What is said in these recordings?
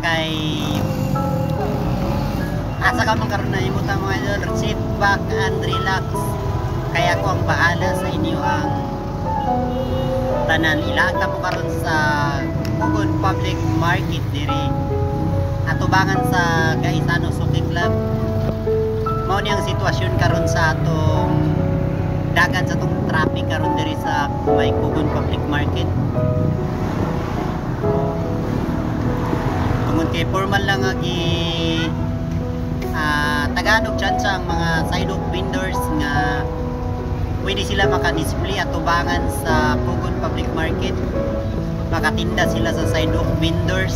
kay asa ka man karon na imutang mga idol, sit back and relax. Kaya ko ang bahala sa inyo ang tanan. Ilagta mo karon sa Pugon Public Market diri atubangan sa Gaetano Suki Club. Mao ni ang sitwasyon karon sa atong dagan sa atong traffic karon diri sa may Pugon Public Market. Tungod kay formal lang nga Tagalog dyan sa mga sidewalk vendors nga pwede sila maka-display at tubangan sa Pugon Public Market. Makatinda sila sa sidewalk vendors.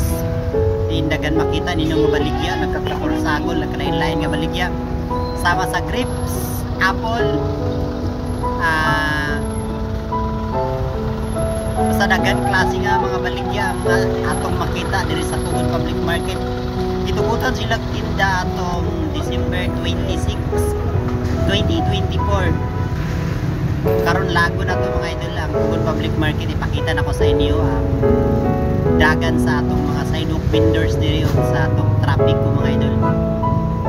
Tindagan makita ninyong baligya, nagkakakursagol, nagkalain-lain nga baligya. Sama sa grapes, apple, basta dagan klase nga mga baligya ang atong makita diri sa Pugon Public Market. Itubutan sila tinda atong December 26, 2024. Karon lago na to mga idol ang Pugon Public Market. Ipakita na ko sa inyo ang dagan sa atong mga sidewalk vendors diri sa atong traffic ko mga idol.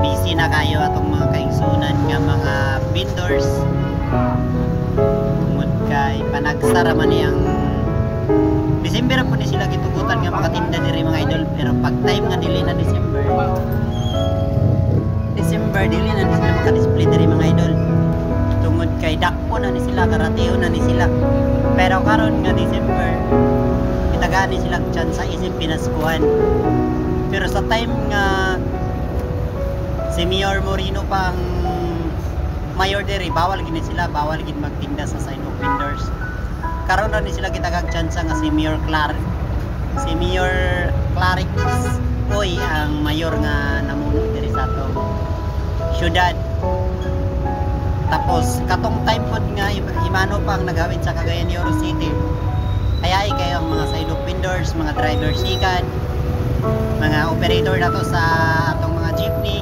Busy na kayo atong mga kaigsunan nga mga vendors. Tungod kay panagsara man niyang December po ni sila gitugutan nga makatinda diri mga idol, pero pag time nga dili na December dili na sila maka-display diri mga idol. Tungod kay dakpo na ni sila, karateo na ni sila. Pero karon nga December itagani sila chance sa isip pinaskuhan. Pero sa time nga si Mayor Moreno pang mayor diri, bawal gid sila, bawal gid magtinda sa sidewalk vendors. Karon na ni sila gitagag chance nga si Mayor Clarix Oy ang mayor nga namuno diri sa atong syudad. Tapos katong time pod nga imano pang nagawid sa Cagayan de Oro City. Kaya kayo ang mga sidewalk vendors, mga driver sikat, mga operator nato sa atong mga jeepney,